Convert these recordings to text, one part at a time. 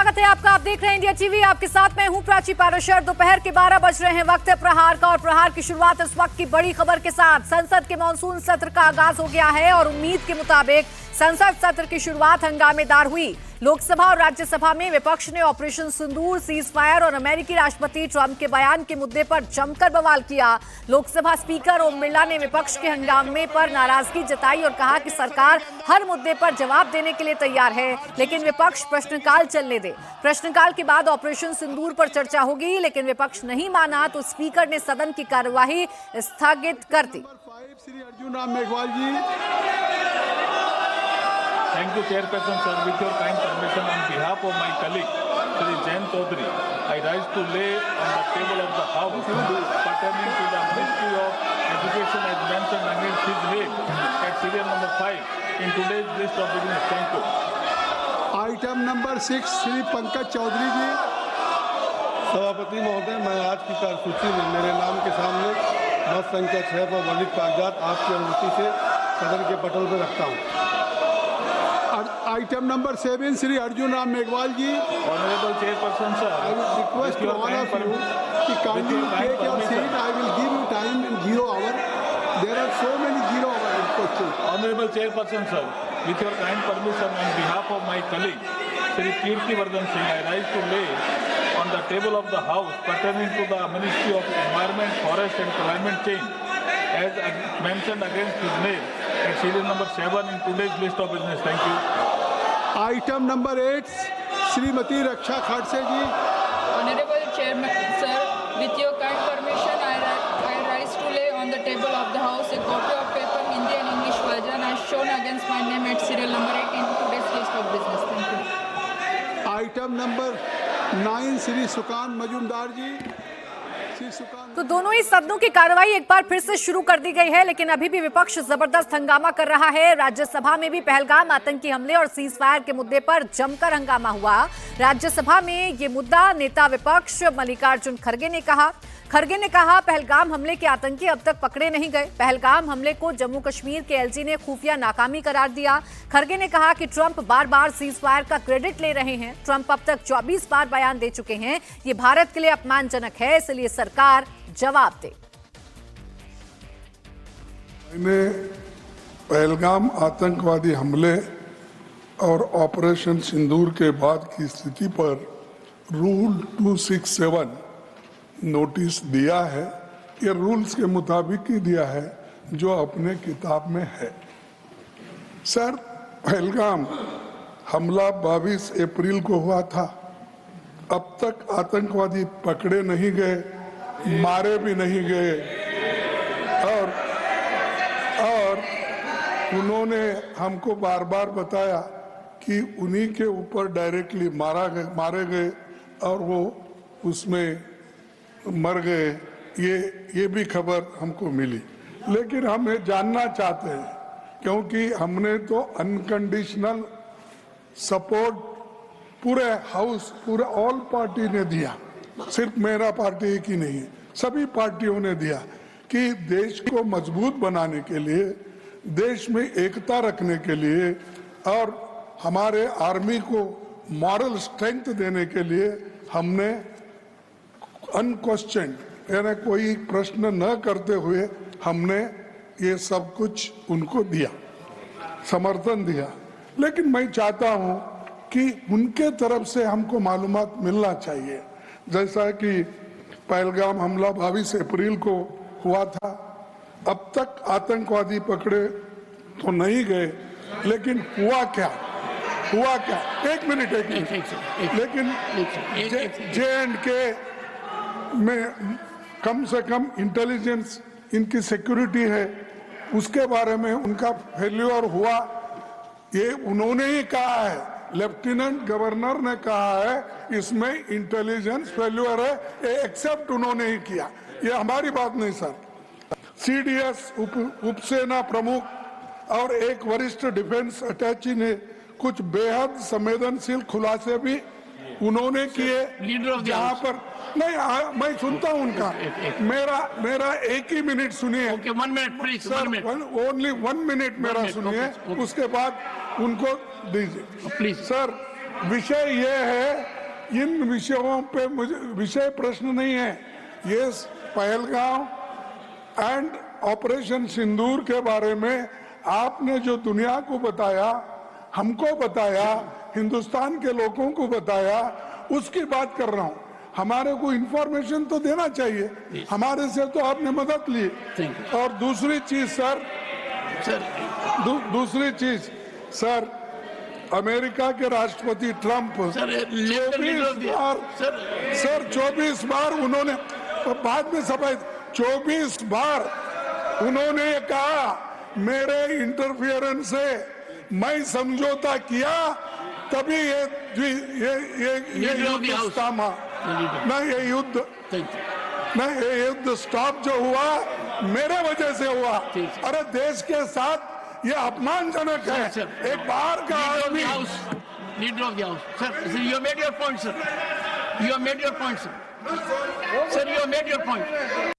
स्वागत है आपका। आप देख रहे हैं इंडिया टीवी। आपके साथ मैं हूं प्राची पाराशर। दोपहर के 12 बज रहे हैं, वक्त है प्रहार का, और प्रहार की शुरुआत इस वक्त की बड़ी खबर के साथ। संसद के मानसून सत्र का आगाज हो गया है और उम्मीद के मुताबिक संसद सत्र की शुरुआत हंगामेदार हुई। लोकसभा और राज्यसभा में विपक्ष ने ऑपरेशन सिंदूर, सीज फायर और अमेरिकी राष्ट्रपति ट्रंप के बयान के मुद्दे पर जमकर बवाल किया। लोकसभा स्पीकर ओम बिरला ने विपक्ष के हंगामे पर नाराजगी जताई और कहा कि सरकार हर मुद्दे पर जवाब देने के लिए तैयार है, लेकिन विपक्ष प्रश्नकाल चलने दे। प्रश्नकाल के बाद ऑपरेशन सिंदूर पर चर्चा होगी, लेकिन विपक्ष नहीं माना तो स्पीकर ने सदन की कार्यवाही स्थगित कर दी। श्री अर्जुन राम मेघवाल जी। Thank you, Chairperson, sir. With your kind permission, on behalf of my colleague, Shri Jain Chaudhary, I rise to lay on the table of the House pertaining to the Ministry of Education as mentioned against his name at serial number 5 in today's list of business. Thank you. Item number 6 Shri Pankaj Chaudhary ji. सभापति महोदय, मैं आज की कार्यसूची में मेरे नाम के सामने मत संख्या 6 पर वर्णित कागजात आपकी अनुमति से सदन के पटल पर रखता हूँ। Item number 7 Shri Arjun Ram Meghwal ji. Honorable Chairperson, sir. I will request with your all of kind you to kindly take your seat. I will give you time in 0 hour. There are so many 0 hour questions. Honorable Chairperson, sir, with your kind permission, on behalf of my colleague, Shri Kirtivardhan Singh, I rise to lay on the table of the House pertaining to the Ministry of Environment, Forest and Climate Change, as mentioned against his name at serial number 7 in today's list of business. Thank you. Item number 8 Shrimati Raksha Khadse ji. Honorable Chairman, sir, with your kind permission, I rise to lay on the table of the House a copy of paper Hindi and English version as shown against my name at serial number 8 in today's list of business. Thank you. Item number 9 Shri Sukanta Majumdar ji. तो दोनों ही सदनों की कार्रवाई एक बार फिर से शुरू कर दी गई है, लेकिन अभी भी विपक्ष जबरदस्त हंगामा कर रहा है। राज्यसभा में भी पहलगाम आतंकी हमले और सीज फायर के मुद्दे पर जमकर हंगामा हुआ। राज्यसभा में ये मुद्दा नेता विपक्ष मल्लिकार्जुन खड़गे ने कहा पहलगाम हमले के आतंकी अब तक पकड़े नहीं गए। पहलगाम हमले को जम्मू कश्मीर के एलजी ने खुफिया नाकामी करार दिया। खड़गे ने कहा कि ट्रंप बार बार सीज फायर का क्रेडिट ले रहे हैं। ट्रंप अब तक 24 बार बयान दे चुके हैं। ये भारत के लिए अपमानजनक है, इसलिए सरकार जवाब दे। मैंने पहलगाम आतंकवादी हमले और ऑपरेशन सिंदूर के बाद की स्थिति पर रूल 267 नोटिस दिया है। ये रूल्स के मुताबिक ही दिया है जो अपने किताब में है। सर, पहलगाम हमला 22 अप्रैल को हुआ था। अब तक आतंकवादी पकड़े नहीं गए, मारे भी नहीं गए, और उन्होंने हमको बार बार बताया कि उन्हीं के ऊपर डायरेक्टली मारे गए और वो उसमें मर गए। ये भी खबर हमको मिली, लेकिन हम ये जानना चाहते हैं क्योंकि हमने तो अनकंडीशनल सपोर्ट पूरे हाउस, पूरे ऑल पार्टी ने दिया, सिर्फ मेरा पार्टी एक ही नहीं, सभी पार्टियों ने दिया कि देश को मजबूत बनाने के लिए, देश में एकता रखने के लिए और हमारे आर्मी को मॉरल स्ट्रेंथ देने के लिए हमने अनक्वेश्चन, यानी कोई प्रश्न न करते हुए हमने ये सब कुछ उनको दिया, समर्थन दिया। लेकिन मैं चाहता हूं कि उनके तरफ से हमको मालूमात मिलना चाहिए। जैसा कि पहलगाम हमला 22 अप्रैल को हुआ था, अब तक आतंकवादी पकड़े तो नहीं गए, लेकिन हुआ क्या? एक मिनट। लेकिन J&K में कम से कम इंटेलिजेंस, इनकी सिक्योरिटी है, उसके बारे में उनका फेल्यूर हुआ, ये उन्होंने ही कहा है। लेफ्टिनेंट गवर्नर ने कहा है इसमें इंटेलिजेंस फेल्यूर है, ये एक्सेप्ट उन्होंने ही किया, ये हमारी बात नहीं सर। CDS उपसेना प्रमुख और एक वरिष्ठ डिफेंस अटैची ने कुछ बेहद संवेदनशील खुलासे भी उन्होंने किए, जहां पर नहीं मैं सुनता हूं उनका। मेरा एक ही मिनट सुनिए। one minute, please. Only 1 minute मेरा सुनिए, उसके बाद उनको दीजिए। प्लीज सर, विषय ये है, इन विषयों पे मुझे विषय प्रश्न नहीं है। ये पहलगाम एंड ऑपरेशन सिंदूर के बारे में आपने जो दुनिया को बताया, हमको बताया, हिंदुस्तान के लोगों को बताया, उसकी बात कर रहा हूं। हमारे को इंफॉर्मेशन तो देना चाहिए, हमारे से तो आपने मदद ली। और दूसरी चीज सर, दूसरी चीज सर, अमेरिका के राष्ट्रपति ट्रंप 24 बार उन्होंने, बाद में सफाई, 24 बार उन्होंने कहा मेरे इंटरफियरेंस से मैं समझौता किया, तभी ये युद्ध थामा। नहीं, ये युद्ध स्टॉप जो हुआ मेरे वजह से हुआ। अरे देश के साथ ये अपमानजनक है। एक बाहर का आदमी। Leader of the house, sir, you made your point sir, you made your point sir, you made your point.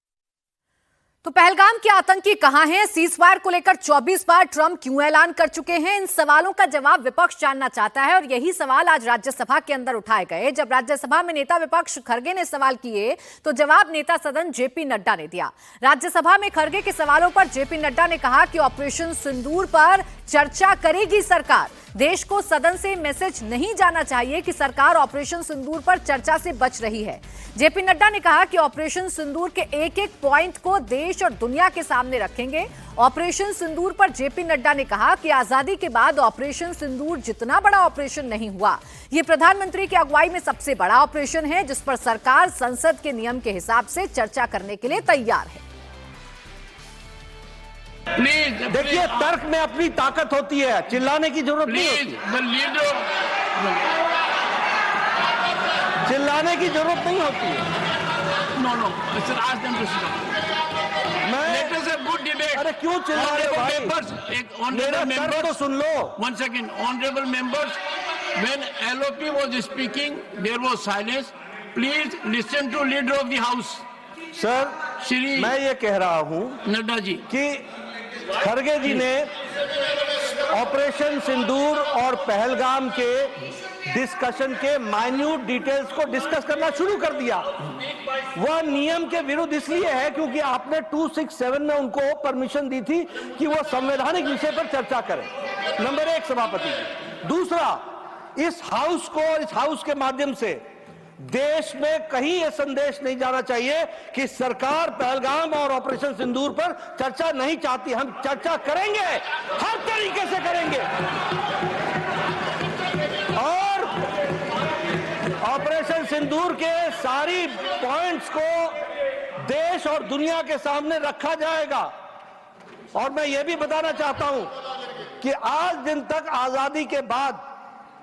तो पहलगाम के आतंकी कहां हैं? सीजफायर को लेकर 24 बार ट्रंप क्यों ऐलान कर चुके हैं? इन सवालों का जवाब विपक्ष जानना चाहता है और यही सवाल आज राज्यसभा के अंदर उठाए गए। जब राज्यसभा में नेता विपक्ष खरगे ने सवाल किए तो जवाब नेता सदन जेपी नड्डा ने दिया। राज्यसभा में खरगे के सवालों पर जेपी नड्डा ने कहा कि ऑपरेशन सिंदूर पर चर्चा करेगी सरकार। देश को सदन से मैसेज नहीं जाना चाहिए कि सरकार ऑपरेशन सिंदूर पर चर्चा से बच रही है। जेपी नड्डा ने कहा कि ऑपरेशन सिंदूर के एक एक पॉइंट को देश और दुनिया के सामने रखेंगे। ऑपरेशन सिंदूर पर जेपी नड्डा ने कहा कि आजादी के बाद ऑपरेशन सिंदूर जितना बड़ा ऑपरेशन नहीं हुआ। यह प्रधानमंत्री की अगुवाई में सबसे बड़ा ऑपरेशन है जिस पर सरकार संसद के नियम के हिसाब से चर्चा करने के लिए तैयार है। प्लीज देखिए, तर्क में अपनी ताकत होती है, चिल्लाने की जरूरत नहीं होती। चिल्लाने की जरूरत नहीं होती है। नो सर, आज them to let us have good debate. अरे क्यों चिल्ला रहे हो भाई? एक ऑनरेबल मेंबर तो सुन लो। One second, honourable members, when LOP was speaking there was silence. Please listen to leader of the house. Sir, Shri मैं ये कह रहा हूं नड्डा जी कि खरगे जी ने ऑपरेशन सिंदूर और पहलगाम के डिस्कशन के माइन्यूट डिटेल्स को डिस्कस करना शुरू कर दिया। वह नियम के विरुद्ध इसलिए है क्योंकि आपने 267 में उनको परमिशन दी थी कि वह संवैधानिक विषय पर चर्चा करें। नंबर 1 सभापति जी। दूसरा, इस हाउस को और इस हाउस के माध्यम से देश में कहीं यह संदेश नहीं जाना चाहिए कि सरकार पहलगाम और ऑपरेशन सिंदूर पर चर्चा नहीं चाहती। हम चर्चा करेंगे, हर तरीके से करेंगे, और ऑपरेशन सिंदूर के सारी पॉइंट्स को देश और दुनिया के सामने रखा जाएगा। और मैं यह भी बताना चाहता हूं कि आज दिन तक आजादी के बाद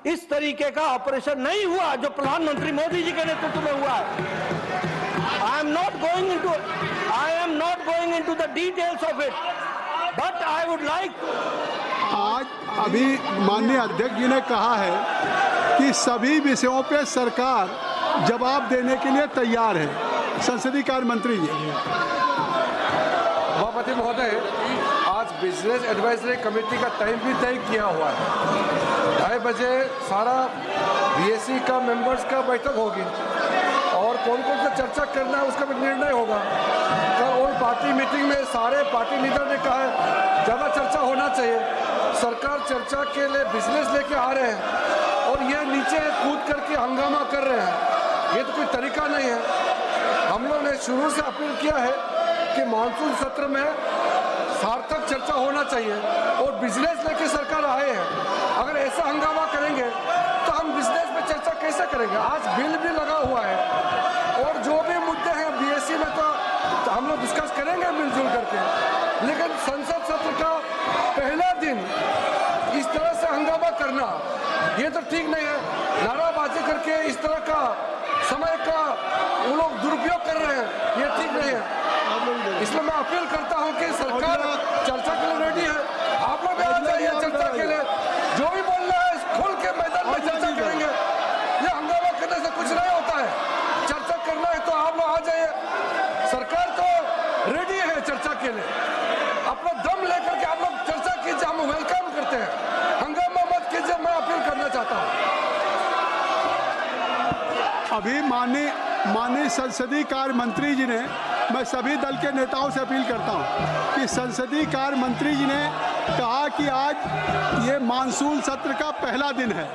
इस तरीके का ऑपरेशन नहीं हुआ जो प्रधानमंत्री मोदी जी के नेतृत्व में हुआ है। I am not going into the details of it, but I would like. आज अभी माननीय अध्यक्ष जी ने कहा है कि सभी विषयों पे सरकार जवाब देने के लिए तैयार है। संसदीय कार्य मंत्री जी। सभापति महोदय, आज बिजनेस एडवाइजरी कमेटी का टाइम भी तय किया हुआ है। 2:30 बजे सारा बीएससी का मेंबर्स का बैठक होगी और कौन कौन सा चर्चा करना है उसका भी निर्णय होगा। कल ऑल पार्टी मीटिंग में सारे पार्टी लीडर ने कहा है ज़्यादा चर्चा होना चाहिए। सरकार चर्चा के लिए बिजनेस लेके आ रहे हैं और ये नीचे कूद करके हंगामा कर रहे हैं। ये तो कोई तरीका नहीं है। हम लोग ने शुरू से अपील किया है कि मानसून सत्र में सार्थक चर्चा होना चाहिए और बिजनेस लेके सरकार आए हैं। अगर ऐसा हंगामा करेंगे तो हम बिजनेस पे चर्चा कैसे करेंगे? आज बिल भी लगा हुआ है और जो भी मुद्दे हैं बीएससी में तो हम लोग डिस्कस करेंगे मिलजुल करके। लेकिन संसद सत्र का पहला दिन इस तरह से हंगामा करना ये तो ठीक नहीं है। नाराबाजी करके इस तरह का समय का वो लोग दुरुपयोग कर रहे हैं, ये ठीक नहीं है। इसलिए मैं अपील करता हूं कि सरकार चर्चा के लिए रेडी है। आप लोग भी आ जाइए चर्चा के लिए। जो भी बोलना है खुल के मैदान में चर्चा करेंगे। ये हंगामा करने से कुछ नहीं होता है। चर्चा करना है तो आप लोग आ जाइए। सरकार तो रेडी है चर्चा के लिए। अपना दम लेकर के आप लोग चर्चा कीजिए, हम वेलकम करते हैं। हंगामा मत कीजिए, मैं अपील करना चाहता हूँ। अभी माननीय संसदीय कार्य मंत्री जी ने, मैं सभी दल के नेताओं से अपील करता हूं कि संसदीय कार्य मंत्री जी ने कहा कि आज ये मानसून सत्र का पहला दिन है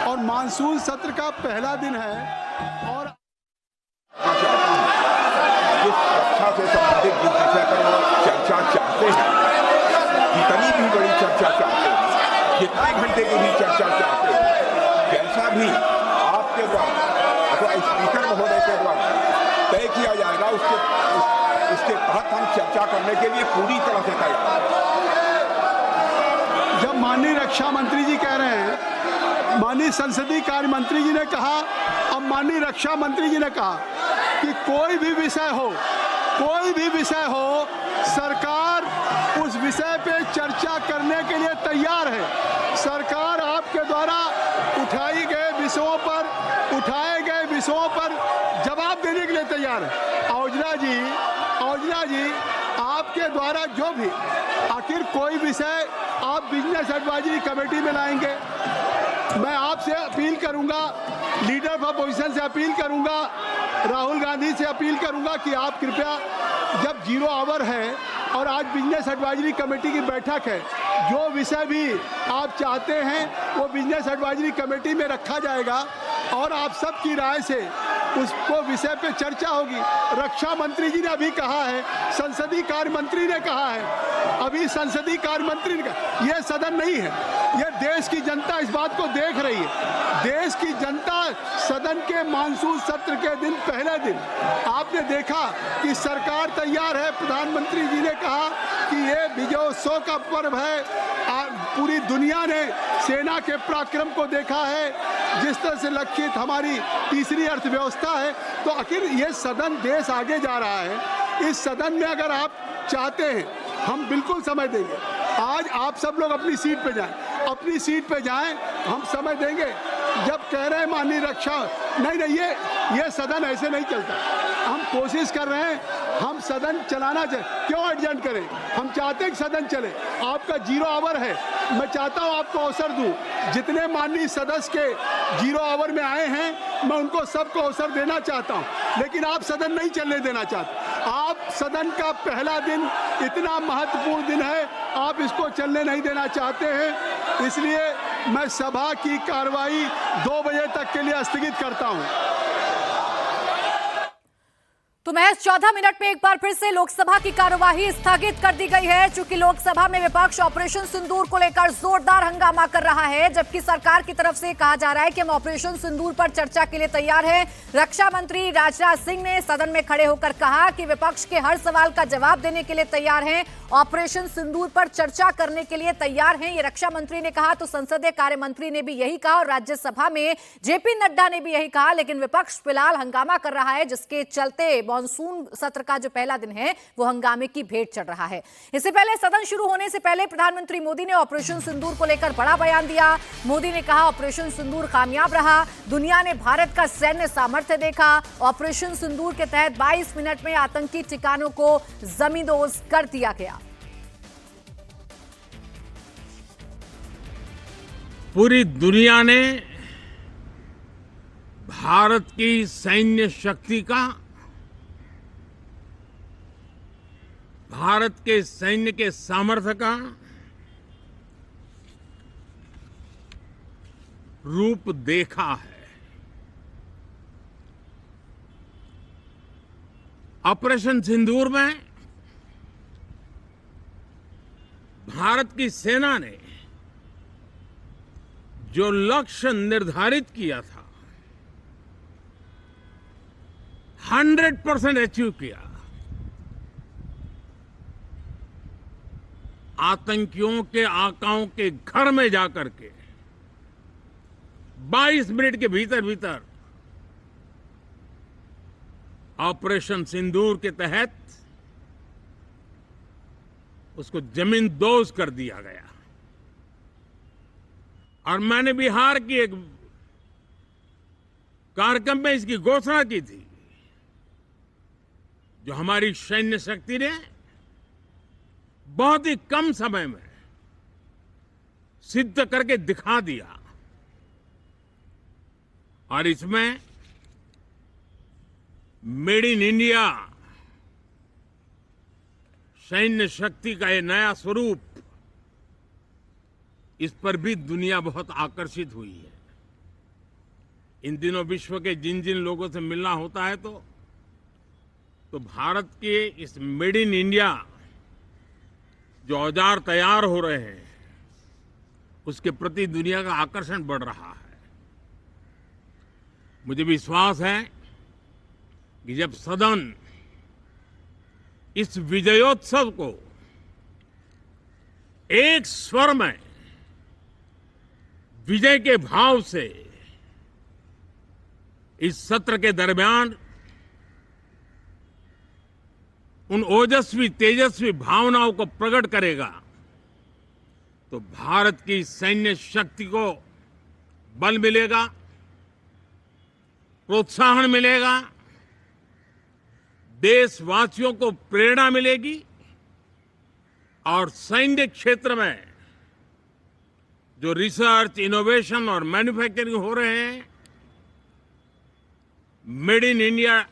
और मानसून सत्र का पहला दिन है और जिस रक्षा से संबंधित जिस विषय पर वो चर्चा चाहते हैं, जितनी भी बड़ी चर्चा चाहते हैं, जितने घंटे की भी चर्चा चाहते हैं, जैसा भी आपके द्वारा अथवा स्पीकर महोदय के द्वारा तय किया जाएगा उसके तहत हम चर्चा करने के लिए पूरी तरह से तैयार हैं। जब माननीय रक्षा मंत्री जी कह रहे हैं, माननीय संसदीय कार्य मंत्री जी ने कहा, अब माननीय रक्षा मंत्री जी ने कहा कि कोई भी विषय हो सरकार उस विषय पे चर्चा करने के लिए तैयार है। सरकार आपके द्वारा उठाए गए विषयों पर जवाब देने के लिए तैयार है। औजला जी आपके द्वारा जो भी आखिर कोई विषय आप बिजनेस एडवाइजरी कमेटी में लाएंगे, मैं आपसे अपील करूंगा, लीडर ऑफ अपोजिशन से अपील करूंगा, राहुल गांधी से अपील करूंगा कि आप कृपया, जब 0 आवर है और आज बिजनेस एडवाइजरी कमेटी की बैठक है, जो विषय भी आप चाहते हैं वो बिजनेस एडवाइजरी कमेटी में रखा जाएगा और आप सबकी राय से उसको विषय पे चर्चा होगी। रक्षा मंत्री जी ने अभी कहा है, संसदीय कार्य मंत्री ने कहा है, अभी संसदीय कार्य मंत्री ने कहा, यह सदन नहीं है, यह देश की जनता इस बात को देख रही है। देश की जनता सदन के मानसून सत्र के दिन, पहले दिन आपने देखा कि सरकार तैयार है। प्रधानमंत्री जी ने कहा कि ये विजयोत्सव का पर्व है। पूरी दुनिया ने सेना के पराक्रम को देखा है, जिस तरह से लक्षित हमारी तीसरी अर्थव्यवस्था है। तो आखिर ये सदन, देश आगे जा रहा है। इस सदन में अगर आप चाहते हैं, हम बिल्कुल समय देंगे। आज आप सब लोग अपनी सीट पे जाएं, हम समय देंगे। जब कह रहे हैं माननीय रक्षा, नहीं, ये सदन ऐसे नहीं चलता। हम कोशिश कर रहे हैं, हम सदन चलाना चाहिए, क्यों एडजस्ट करें? हम चाहते हैं कि सदन चले। आपका 0 आवर है, मैं चाहता हूं आपको अवसर दूं। जितने माननीय सदस्य के 0 आवर में आए हैं, मैं उनको सबको अवसर देना चाहता हूं, लेकिन आप सदन नहीं चलने देना चाहते। आप सदन का पहला दिन इतना महत्वपूर्ण दिन है, आप इसको चलने नहीं देना चाहते हैं। इसलिए मैं सभा की कार्रवाई 2 बजे तक के लिए स्थगित करता हूं। तो महज 14 मिनट में एक बार फिर से लोकसभा की कार्यवाही स्थगित कर दी गई है, चूंकि लोकसभा में विपक्ष ऑपरेशन सिंदूर को लेकर जोरदार हंगामा कर रहा है, जबकि सरकार की तरफ से कहा जा रहा है कि हम ऑपरेशन सिंदूर पर चर्चा के लिए तैयार हैं। रक्षा मंत्री राजनाथ सिंह ने सदन में खड़े होकर कहा कि विपक्ष के हर सवाल का जवाब देने के लिए तैयार हैं, ऑपरेशन सिंदूर पर चर्चा करने के लिए तैयार हैं। ये रक्षा मंत्री ने कहा, तो संसदीय कार्य मंत्री ने भी यही कहा और राज्यसभा में जेपी नड्डा ने भी यही कहा। लेकिन विपक्ष फिलहाल हंगामा कर रहा है, जिसके चलते मानसून सत्र का जो पहला दिन है वो हंगामे की भेंट चढ़ रहा है। इससे पहले सदन शुरू होने से पहले प्रधानमंत्री मोदी ने ऑपरेशन सिंदूर को लेकर बड़ा बयान दिया। मोदी ने कहा, ऑपरेशन सिंदूर कामयाब रहा, दुनिया ने भारत का सैन्य सामर्थ्य देखा। ऑपरेशन सिंदूर के तहत 22 मिनट में आतंकी ठिकानों को जमींदोज कर दिया गया। पूरी दुनिया ने भारत की सैन्य शक्ति का, भारत के सैन्य के सामर्थ्य का रूप देखा है। ऑपरेशन सिंदूर में भारत की सेना ने जो लक्ष्य निर्धारित किया था 100% अचीव किया। आतंकियों के आकाओं के घर में जाकर के 22 मिनट के भीतर ऑपरेशन सिंदूर के तहत उसको जमींदोज कर दिया गया। और मैंने बिहार की एक कार्यक्रम में इसकी घोषणा की थी, जो हमारी सैन्य शक्ति ने बहुत ही कम समय में सिद्ध करके दिखा दिया। और इसमें मेड इन इंडिया सैन्य शक्ति का ये नया स्वरूप, इस पर भी दुनिया बहुत आकर्षित हुई है। इन दिनों विश्व के जिन जिन लोगों से मिलना होता है तो भारत के इस मेड इन इंडिया जो औजार तैयार हो रहे हैं उसके प्रति दुनिया का आकर्षण बढ़ रहा है। मुझे विश्वास है कि जब सदन इस विजयोत्सव को एक स्वर में विजय के भाव से इस सत्र के दरमियान उन ओजस्वी तेजस्वी भावनाओं को प्रकट करेगा तो भारत की सैन्य शक्ति को बल मिलेगा, प्रोत्साहन मिलेगा, देशवासियों को प्रेरणा मिलेगी और सैन्य क्षेत्र में जो रिसर्च, इनोवेशन और मैन्युफैक्चरिंग हो रहे हैं, made in India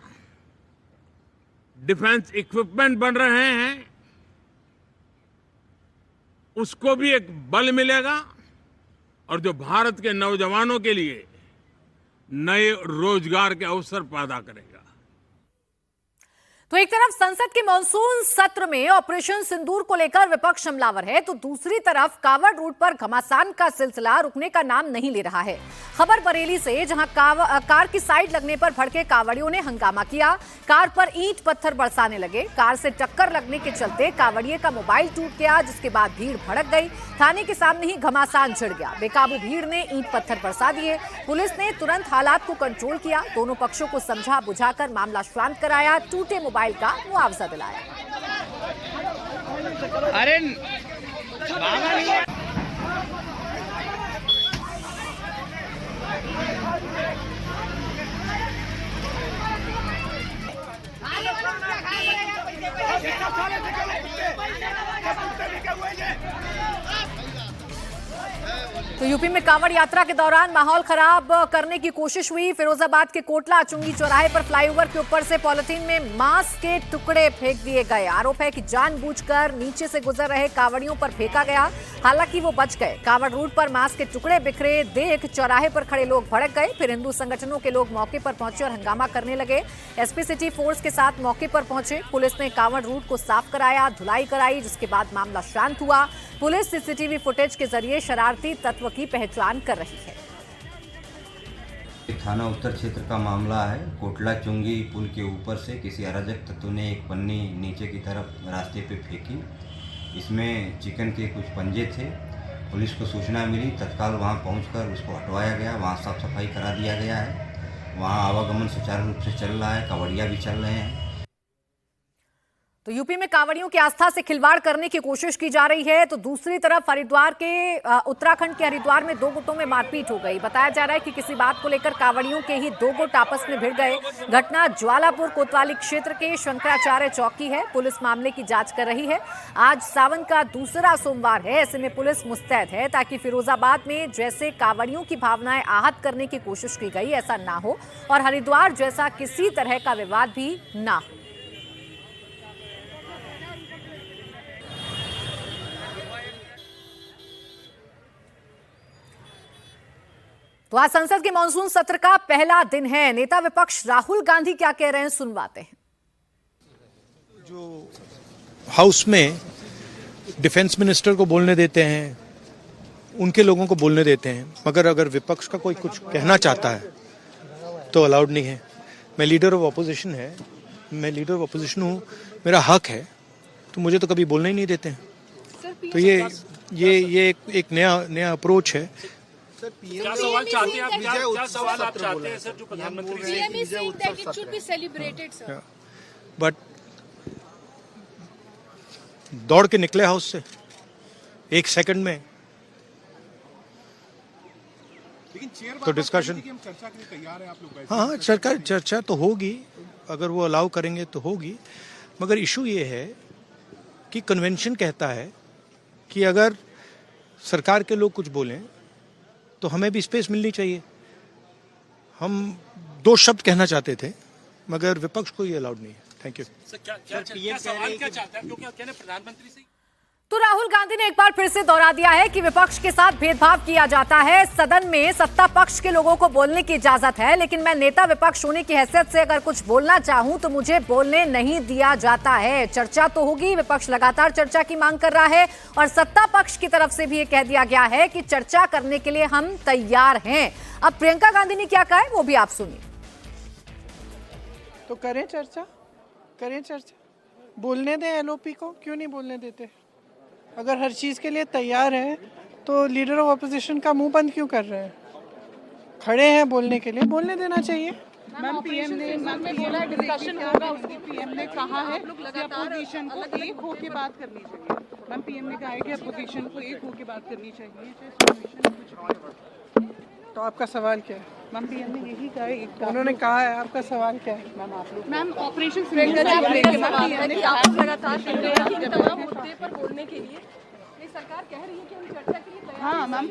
defence equipment बन रहे हैं, उसको भी एक बल मिलेगा और जो भारत के नौजवानों के लिए नए रोजगार के अवसर पैदा करेगा। तो एक तरफ संसद के मॉनसून सत्र में ऑपरेशन सिंदूर को लेकर विपक्ष हमलावर है, तो दूसरी तरफ कावड़ रूट पर घमासान का सिलसिला रुकने का नाम नहीं ले रहा है। खबर बरेली से, जहां कार की साइड लगने पर भड़के कावड़ियों ने हंगामा किया, कार पर ईंट पत्थर बरसाने लगे। कार से टक्कर लगने के चलते कावड़िए का मोबाइल टूट गया, जिसके बाद भीड़ भड़क गई। थाने के सामने ही घमासान छिड़ गया। बेकाबू भीड़ ने ईंट पत्थर बरसा दिए। पुलिस ने तुरंत हालात को कंट्रोल किया, दोनों पक्षों को समझा बुझाकर मामला शांत कराया, टूटे मोबाइल का मुआवजा दिलाया। अरे तो यूपी में कांवड़ यात्रा के दौरान माहौल खराब करने की कोशिश हुई। फिरोजाबाद के कोटला चुंगी चौराहे पर फ्लाईओवर के ऊपर से पॉलिथीन में मांस के टुकड़े फेंक दिए गए। आरोप है कि जानबूझकर नीचे से गुजर रहे कांवड़ियों पर फेंका गया, हालांकि वो बच गए। कांवड़ रूट पर मांस के टुकड़े बिखरे देख चौराहे पर खड़े लोग भड़क गए। फिर हिंदू संगठनों के लोग मौके पर पहुंचे और हंगामा करने लगे। एसपी सिटी फोर्स के साथ मौके पर पहुंचे। पुलिस ने कांवड़ रूट को साफ कराया, धुलाई कराई, जिसके बाद मामला शांत हुआ। पुलिस सीसीटीवी फुटेज के जरिए शरारती तत्व की पहचान कर रही है। थाना उत्तर क्षेत्र का मामला है। कोटला चुंगी पुल के ऊपर से किसी अराजक तत्व ने एक पन्नी नीचे की तरफ रास्ते पे फेंकी। इसमें चिकन के कुछ पंजे थे। पुलिस को सूचना मिली, तत्काल वहां पहुंचकर उसको हटवाया गया। वहां साफ सफाई करा दिया गया है। वहां आवागमन सुचारू रूप से चल रहा है, कांवड़िया भी चल रहे हैं। तो यूपी में कांवड़ियों की आस्था से खिलवाड़ करने की कोशिश की जा रही है, तो दूसरी तरफ हरिद्वार के उत्तराखंड के हरिद्वार में दो गुटों में मारपीट हो गई। बताया जा रहा है कि किसी बात को लेकर कांवड़ियों के ही दो गुट आपस में भिड़ गए। घटना ज्वालापुर कोतवाली क्षेत्र के शंकराचार्य चौक की है। पुलिस मामले की जांच कर रही है। आज सावन का दूसरा सोमवार है, ऐसे में पुलिस मुस्तैद है ताकि फिरोजाबाद में जैसे कांवड़ियों की भावनाएं आहत करने की कोशिश की गई ऐसा ना हो और हरिद्वार जैसा किसी तरह का विवाद भी ना हो। तो आज संसद के मॉनसून सत्र का पहला दिन है। नेता विपक्ष राहुल गांधी क्या कह रहे हैं, सुनवाते हैं। जो हाउस में डिफेंस मिनिस्टर को बोलने देते हैं, उनके लोगों को बोलने देते हैं, मगर अगर विपक्ष का कोई कुछ कहना चाहता है तो अलाउड नहीं है। मैं लीडर ऑफ ऑपोजिशन है, मैं लीडर ऑफ ऑपोजिशन हूँ, मेरा हक है, तो मुझे तो कभी बोलने ही नहीं देते हैं। तो ये एक नया अप्रोच है। क्या सवाल चाहते हैं आप? क्या सवाल आप चाहते हैं सर, जो प्रधानमंत्री बट दौड़ के निकले हाउस से एक सेकंड में, तो डिस्कशन चर्चा के लिए तैयार है आप लोग? हाँ, चर्चा तो होगी, अगर वो अलाउ करेंगे तो होगी। मगर इशू ये है कि कन्वेंशन कहता है कि अगर सरकार के लोग कुछ बोलें तो हमें भी स्पेस मिलनी चाहिए। हम दो शब्द कहना चाहते थे, मगर विपक्ष को ये अलाउड नहीं है। Thank you. क्या सवाल क्या चाहते हैं, क्योंकि कहने प्रधानमंत्री से। तो राहुल गांधी ने एक बार फिर से दोहरा दिया है कि विपक्ष के साथ भेदभाव किया जाता है। सदन में सत्ता पक्ष के लोगों को बोलने की इजाजत है, लेकिन मैं नेता विपक्ष होने की हैसियत से अगर कुछ बोलना चाहूं तो मुझे बोलने नहीं दिया जाता है। चर्चा तो होगी, विपक्ष लगातार चर्चा की मांग कर रहा है और सत्ता पक्ष की तरफ से भी ये कह दिया गया है कि चर्चा करने के लिए हम तैयार हैं। अब प्रियंका गांधी ने क्या कहा है वो भी आप सुनिए। तो करें चर्चा, बोलने दें एलओपी को, क्यों नहीं बोलने देते? अगर हर चीज़ के लिए तैयार है तो लीडर ऑफ अपोजिशन का मुंह बंद क्यों कर रहे हैं? खड़े हैं बोलने के लिए, बोलने देना चाहिए। मैम पीएम ने बोला डिस्कशन होगा, उसकी पीएम ने कहा है कि अपोजिशन को एक होके बात करनी चाहिए। मैम पीएम ने कहा है कि अपोजिशन को एक होके बात करनी चाहिए। तो आपका सवाल क्या है? मैम पीएम ने यही कहा है, उन्होंने कहा है, आपका सवाल क्या है? मैम आप लोग मैम ऑपरेशन लगातार तमाम मुद्दे पर बोलने के लिए सरकार कह रही है कि हम चर्चा के लिए तैयार। हाँ मैम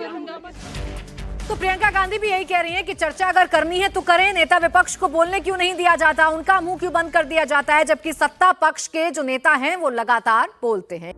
तो प्रियंका गांधी भी यही कह रही हैं कि चर्चा अगर करनी है तो करें। नेता विपक्ष को बोलने क्यों नहीं दिया जाता, उनका मुंह क्यों बंद कर दिया जाता है, जबकि सत्ता पक्ष के जो नेता हैं वो लगातार बोलते हैं।